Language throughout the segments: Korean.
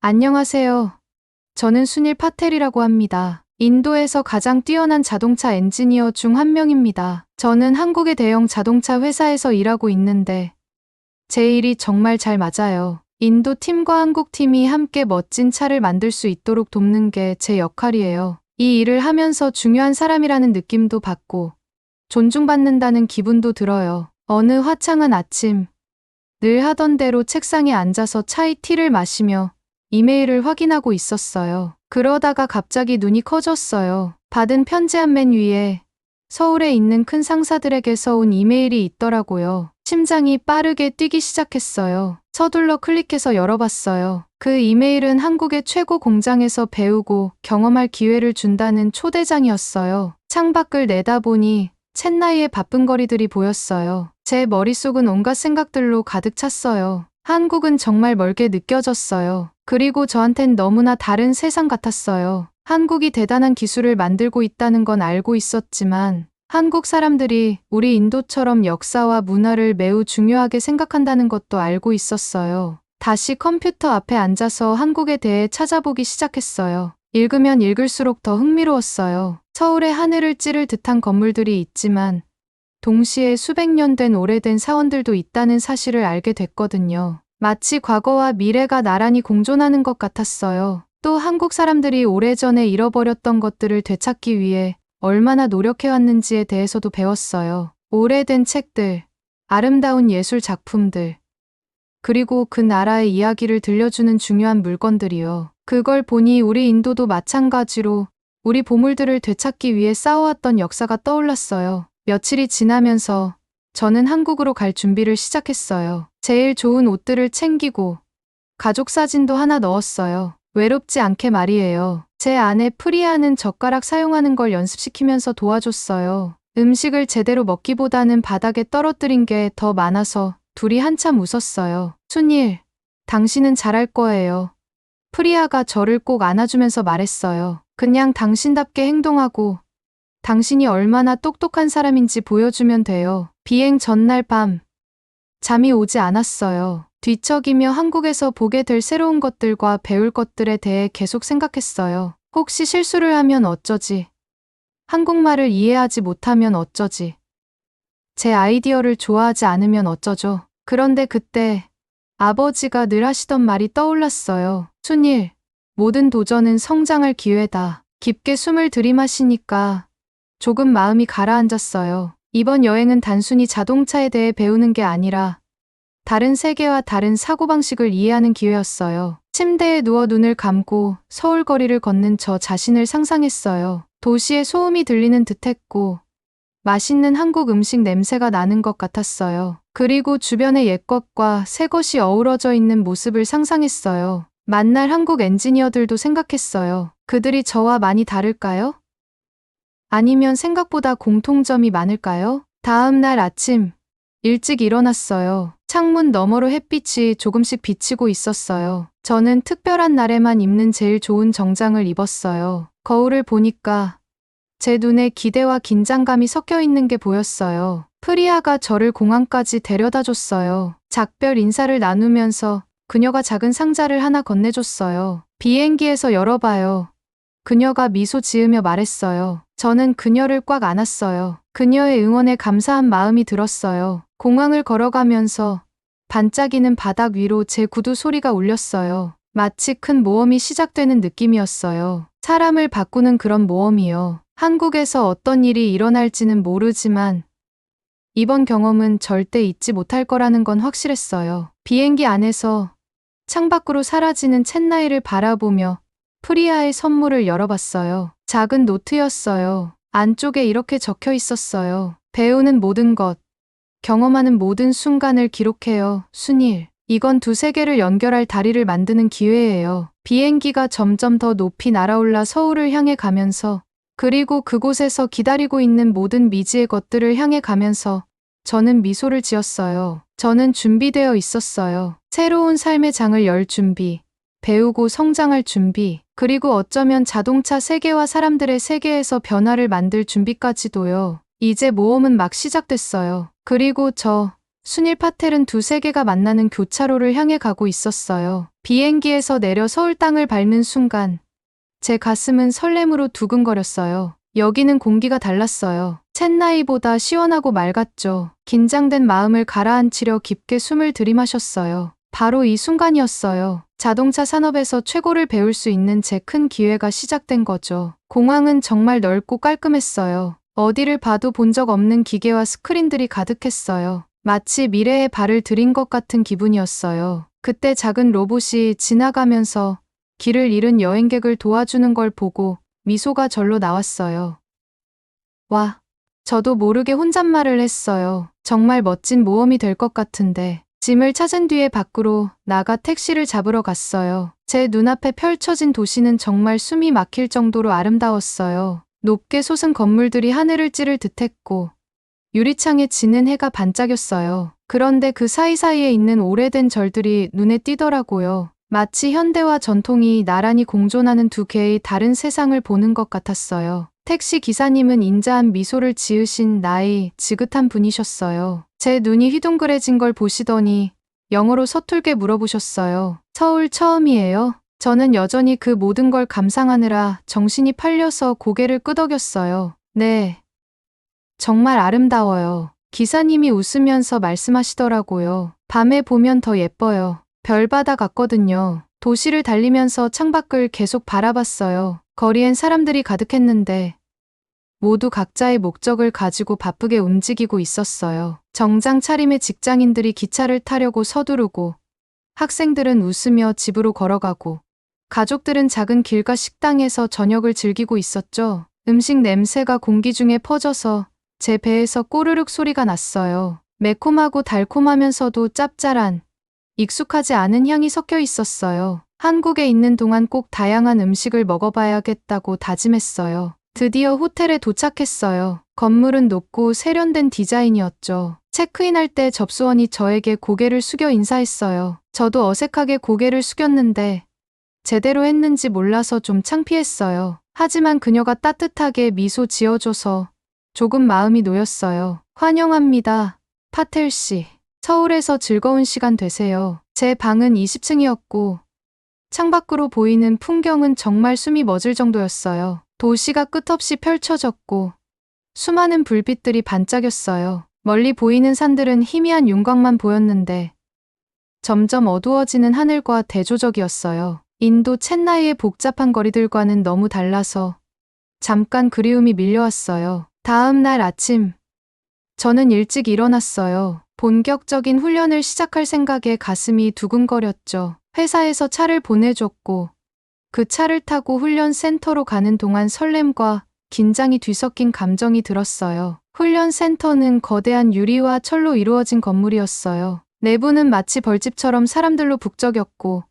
안녕하세요. 저는 수닐 파텔이라고 합니다. 인도에서 가장 뛰어난 자동차 엔지니어 중 한 명입니다. 저는 한국의 대형 자동차 회사에서 일하고 있는데 제 일이 정말 잘 맞아요. 인도 팀과 한국 팀이 함께 멋진 차를 만들 수 있도록 돕는 게 제 역할이에요. 이 일을 하면서 중요한 사람이라는 느낌도 받고 존중받는다는 기분도 들어요. 어느 화창한 아침, 늘 하던 대로 책상에 앉아서 차이티를 마시며 이메일을 확인하고 있었어요. 그러다가 갑자기 눈이 커졌어요. 받은 편지 한 맨 위에 서울에 있는 큰 상사들에게서 온 이메일이 있더라고요. 심장이 빠르게 뛰기 시작했어요. 서둘러 클릭해서 열어봤어요. 그 이메일은 한국의 최고 공장에서 배우고 경험할 기회를 준다는 초대장이었어요. 창밖을 내다보니 챗나이의 바쁜 거리들이 보였어요. 제 머릿속은 온갖 생각들로 가득 찼어요. 한국은 정말 멀게 느껴졌어요. 그리고 저한텐 너무나 다른 세상 같았어요. 한국이 대단한 기술을 만들고 있다는 건 알고 있었지만 한국 사람들이 우리 인도처럼 역사와 문화를 매우 중요하게 생각한다는 것도 알고 있었어요. 다시 컴퓨터 앞에 앉아서 한국에 대해 찾아보기 시작했어요. 읽으면 읽을수록 더 흥미로웠어요. 서울의 하늘을 찌를 듯한 건물들이 있지만 동시에 수백 년 된 오래된 사원들도 있다는 사실을 알게 됐거든요. 마치 과거와 미래가 나란히 공존하는 것 같았어요. 또 한국 사람들이 오래전에 잃어버렸던 것들을 되찾기 위해 얼마나 노력해왔는지에 대해서도 배웠어요. 오래된 책들, 아름다운 예술 작품들, 그리고 그 나라의 이야기를 들려주는 중요한 물건들이요. 그걸 보니 우리 인도도 마찬가지로 우리 보물들을 되찾기 위해 싸워왔던 역사가 떠올랐어요. 며칠이 지나면서 저는 한국으로 갈 준비를 시작했어요. 제일 좋은 옷들을 챙기고 가족 사진도 하나 넣었어요. 외롭지 않게 말이에요. 제 아내 프리아는 젓가락 사용하는 걸 연습시키면서 도와줬어요. 음식을 제대로 먹기보다는 바닥에 떨어뜨린 게 더 많아서 둘이 한참 웃었어요. 순일, 당신은 잘할 거예요. 프리아가 저를 꼭 안아주면서 말했어요. 그냥 당신답게 행동하고 당신이 얼마나 똑똑한 사람인지 보여주면 돼요. 비행 전날 밤, 잠이 오지 않았어요. 뒤척이며 한국에서 보게 될 새로운 것들과 배울 것들에 대해 계속 생각했어요. 혹시 실수를 하면 어쩌지? 한국말을 이해하지 못하면 어쩌지? 제 아이디어를 좋아하지 않으면 어쩌죠? 그런데 그때 아버지가 늘 하시던 말이 떠올랐어요. 순일, 모든 도전은 성장할 기회다. 깊게 숨을 들이마시니까 조금 마음이 가라앉았어요. 이번 여행은 단순히 자동차에 대해 배우는 게 아니라 다른 세계와 다른 사고방식을 이해하는 기회였어요. 침대에 누워 눈을 감고 서울 거리를 걷는 저 자신을 상상했어요. 도시의 소음이 들리는 듯했고 맛있는 한국 음식 냄새가 나는 것 같았어요. 그리고 주변의 옛것과 새것이 어우러져 있는 모습을 상상했어요. 만날 한국 엔지니어들도 생각했어요. 그들이 저와 많이 다를까요? 아니면 생각보다 공통점이 많을까요? 다음 날 아침, 일찍 일어났어요. 창문 너머로 햇빛이 조금씩 비치고 있었어요. 저는 특별한 날에만 입는 제일 좋은 정장을 입었어요. 거울을 보니까 제 눈에 기대와 긴장감이 섞여 있는 게 보였어요. 프리아가 저를 공항까지 데려다 줬어요. 작별 인사를 나누면서 그녀가 작은 상자를 하나 건네줬어요. 비행기에서 열어봐요. 그녀가 미소 지으며 말했어요. 저는 그녀를 꽉 안았어요. 그녀의 응원에 감사한 마음이 들었어요. 공항을 걸어가면서 반짝이는 바닥 위로 제 구두 소리가 울렸어요. 마치 큰 모험이 시작되는 느낌이었어요. 사람을 바꾸는 그런 모험이요. 한국에서 어떤 일이 일어날지는 모르지만 이번 경험은 절대 잊지 못할 거라는 건 확실했어요. 비행기 안에서 창밖으로 사라지는 챗나이를 바라보며 프리아의 선물을 열어봤어요. 작은 노트였어요. 안쪽에 이렇게 적혀 있었어요. 배우는 모든 것, 경험하는 모든 순간을 기록해요. 순일, 이건 두 세계를 연결할 다리를 만드는 기회예요. 비행기가 점점 더 높이 날아올라 서울을 향해 가면서 그리고 그곳에서 기다리고 있는 모든 미지의 것들을 향해 가면서 저는 미소를 지었어요. 저는 준비되어 있었어요. 새로운 삶의 장을 열 준비, 배우고 성장할 준비, 그리고 어쩌면 자동차 세계와 사람들의 세계에서 변화를 만들 준비까지도요. 이제 모험은 막 시작됐어요. 그리고 저, 순일 파텔은 두세 개가 만나는 교차로를 향해 가고 있었어요. 비행기에서 내려 서울 땅을 밟는 순간 제 가슴은 설렘으로 두근거렸어요. 여기는 공기가 달랐어요. 챗나이보다 시원하고 맑았죠. 긴장된 마음을 가라앉히려 깊게 숨을 들이마셨어요. 바로 이 순간이었어요. 자동차 산업에서 최고를 배울 수 있는 제 큰 기회가 시작된 거죠. 공항은 정말 넓고 깔끔했어요. 어디를 봐도 본 적 없는 기계와 스크린들이 가득했어요. 마치 미래에 발을 들인 것 같은 기분이었어요. 그때 작은 로봇이 지나가면서 길을 잃은 여행객을 도와주는 걸 보고 미소가 절로 나왔어요. 와, 저도 모르게 혼잣말을 했어요. 정말 멋진 모험이 될 것 같은데. 짐을 찾은 뒤에 밖으로 나가 택시를 잡으러 갔어요. 제 눈앞에 펼쳐진 도시는 정말 숨이 막힐 정도로 아름다웠어요. 높게 솟은 건물들이 하늘을 찌를 듯했고 유리창에 지는 해가 반짝였어요. 그런데 그 사이사이에 있는 오래된 절들이 눈에 띄더라고요. 마치 현대와 전통이 나란히 공존하는 두 개의 다른 세상을 보는 것 같았어요. 택시 기사님은 인자한 미소를 지으신 나이 지긋한 분이셨어요. 제 눈이 휘둥그레진 걸 보시더니 영어로 서툴게 물어보셨어요. 서울 처음이에요? 저는 여전히 그 모든 걸 감상하느라 정신이 팔려서 고개를 끄덕였어요. 네. 정말 아름다워요. 기사님이 웃으면서 말씀하시더라고요. 밤에 보면 더 예뻐요. 별바다 같거든요. 도시를 달리면서 창밖을 계속 바라봤어요. 거리엔 사람들이 가득했는데 모두 각자의 목적을 가지고 바쁘게 움직이고 있었어요. 정장 차림의 직장인들이 기차를 타려고 서두르고 학생들은 웃으며 집으로 걸어가고 가족들은 작은 길가 식당에서 저녁을 즐기고 있었죠. 음식 냄새가 공기 중에 퍼져서 제 배에서 꼬르륵 소리가 났어요. 매콤하고 달콤하면서도 짭짤한 익숙하지 않은 향이 섞여 있었어요. 한국에 있는 동안 꼭 다양한 음식을 먹어봐야겠다고 다짐했어요. 드디어 호텔에 도착했어요. 건물은 높고 세련된 디자인이었죠. 체크인할 때 접수원이 저에게 고개를 숙여 인사했어요. 저도 어색하게 고개를 숙였는데 제대로 했는지 몰라서 좀 창피했어요. 하지만 그녀가 따뜻하게 미소 지어줘서 조금 마음이 놓였어요. 환영합니다. 파텔 씨. 서울에서 즐거운 시간 되세요. 제 방은 20층이었고 창밖으로 보이는 풍경은 정말 숨이 멎을 정도였어요. 도시가 끝없이 펼쳐졌고 수많은 불빛들이 반짝였어요. 멀리 보이는 산들은 희미한 윤곽만 보였는데 점점 어두워지는 하늘과 대조적이었어요. 인도 챗나이의 복잡한 거리들과는 너무 달라서 잠깐 그리움이 밀려왔어요. 다음 날 아침, 저는 일찍 일어났어요. 본격적인 훈련을 시작할 생각에 가슴이 두근거렸죠. 회사에서 차를 보내줬고 그 차를 타고 훈련 센터로 가는 동안 설렘과 긴장이 뒤섞인 감정이 들었어요. 훈련 센터는 거대한 유리와 철로 이루어진 건물이었어요. 내부는 마치 벌집처럼 사람들로 북적였고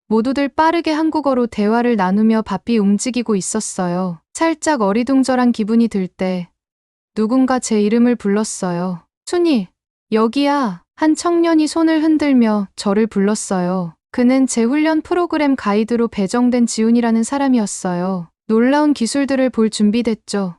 모두들 빠르게 한국어로 대화를 나누며 바삐 움직이고 있었어요. 살짝 어리둥절한 기분이 들 때 누군가 제 이름을 불렀어요. 순이, 여기야. 한 청년이 손을 흔들며 저를 불렀어요. 그는 제 훈련 프로그램 가이드로 배정된 지훈이라는 사람이었어요. 놀라운 기술들을 볼 준비됐죠.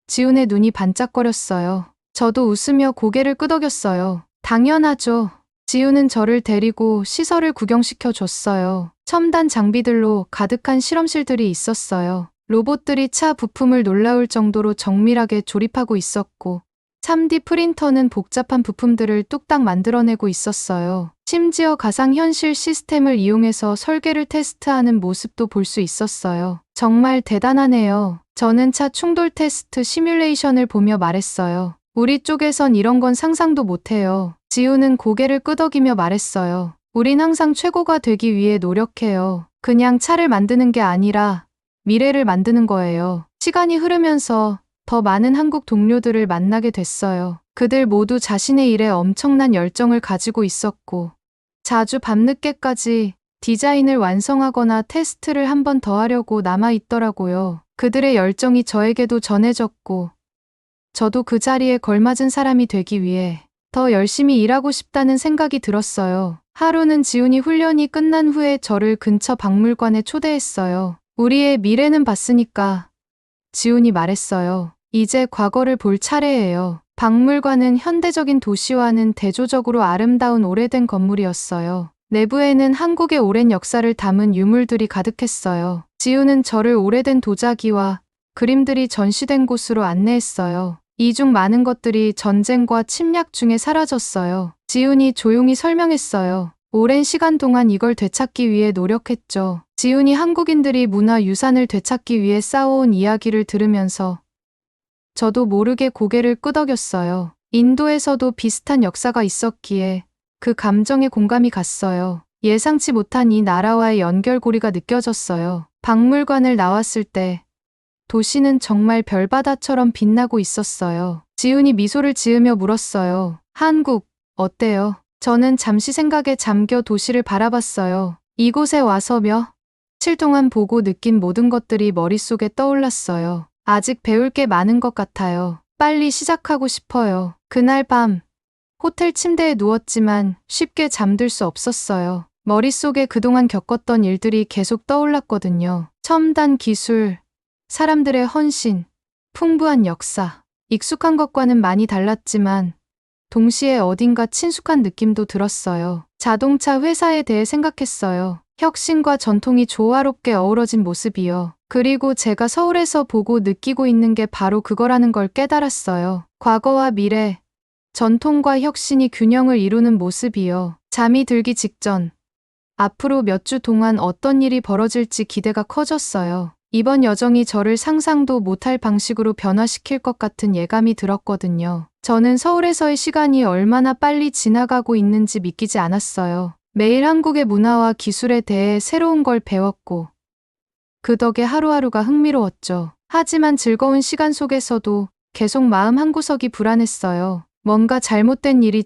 지훈의 눈이 반짝거렸어요. 저도 웃으며 고개를 끄덕였어요. 당연하죠. 지훈은 저를 데리고 시설을 구경시켜 줬어요. 첨단 장비들로 가득한 실험실들이 있었어요. 로봇들이 차 부품을 놀라울 정도로 정밀하게 조립하고 있었고 3D 프린터는 복잡한 부품들을 뚝딱 만들어내고 있었어요. 심지어 가상현실 시스템을 이용해서 설계를 테스트하는 모습도 볼 수 있었어요. 정말 대단하네요. 저는 차 충돌 테스트 시뮬레이션을 보며 말했어요. 우리 쪽에선 이런 건 상상도 못해요. 지우는 고개를 끄덕이며 말했어요. 우린 항상 최고가 되기 위해 노력해요. 그냥 차를 만드는 게 아니라 미래를 만드는 거예요. 시간이 흐르면서 더 많은 한국 동료들을 만나게 됐어요. 그들 모두 자신의 일에 엄청난 열정을 가지고 있었고 자주 밤늦게까지 디자인을 완성하거나 테스트를 한 번 더 하려고 남아있더라고요. 그들의 열정이 저에게도 전해졌고 저도 그 자리에 걸맞은 사람이 되기 위해 더 열심히 일하고 싶다는 생각이 들었어요. 하루는 지훈이 훈련이 끝난 후에 저를 근처 박물관에 초대했어요. 우리의 미래는 봤으니까 지훈이 말했어요. 이제 과거를 볼 차례예요. 박물관은 현대적인 도시와는 대조적으로 아름다운 오래된 건물이었어요. 내부에는 한국의 오랜 역사를 담은 유물들이 가득했어요. 지우는 저를 오래된 도자기와 그림들이 전시된 곳으로 안내했어요. 이 중 많은 것들이 전쟁과 침략 중에 사라졌어요. 지훈이 조용히 설명했어요. 오랜 시간 동안 이걸 되찾기 위해 노력했죠. 지훈이 한국인들이 문화유산을 되찾기 위해 싸워온 이야기를 들으면서 저도 모르게 고개를 끄덕였어요. 인도에서도 비슷한 역사가 있었기에 그 감정에 공감이 갔어요. 예상치 못한 이 나라와의 연결고리가 느껴졌어요. 박물관을 나왔을 때 도시는 정말 별바다처럼 빛나고 있었어요. 지훈이 미소를 지으며 물었어요. 한국, 어때요? 저는 잠시 생각에 잠겨 도시를 바라봤어요. 이곳에 와서 며칠 동안 보고 느낀 모든 것들이 머릿속에 떠올랐어요. 아직 배울 게 많은 것 같아요. 빨리 시작하고 싶어요. 그날 밤, 호텔 침대에 누웠지만 쉽게 잠들 수 없었어요. 머릿속에 그동안 겪었던 일들이 계속 떠올랐거든요. 첨단 기술, 사람들의 헌신, 풍부한 역사. 익숙한 것과는 많이 달랐지만 동시에 어딘가 친숙한 느낌도 들었어요. 자동차 회사에 대해 생각했어요. 혁신과 전통이 조화롭게 어우러진 모습이요. 그리고 제가 서울에서 보고 느끼고 있는 게 바로 그거라는 걸 깨달았어요. 과거와 미래, 전통과 혁신이 균형을 이루는 모습이요. 잠이 들기 직전, 앞으로 몇 주 동안 어떤 일이 벌어질지 기대가 커졌어요. 이번 여정이 저를 상상도 못할 방식으로 변화시킬 것 같은 예감이 들었거든요. 저는 서울에서의 시간이 얼마나 빨리 지나가고 있는지 믿기지 않았어요. 매일 한국의 문화와 기술에 대해 새로운 걸 배웠고, 그 덕에 하루하루가 흥미로웠죠. 하지만 즐거운 시간 속에서도 계속 마음 한구석이 불안했어요. 뭔가 잘못된 일이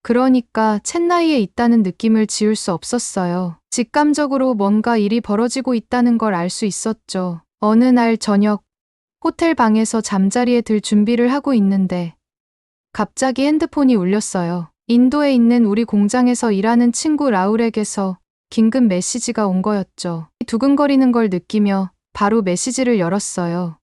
그러니까 챗나이에 있다는 느낌을 지울 수 없었어요. 직감적으로 뭔가 일이 벌어지고 있다는 걸 알 수 있었죠. 어느 날 저녁, 호텔 방에서 잠자리에 들 준비를 하고 있는데 갑자기 핸드폰이 울렸어요. 인도에 있는 우리 공장에서 일하는 친구 라울에게서 긴급 메시지가 온 거였죠. 두근거리는 걸 느끼며 바로 메시지를 열었어요.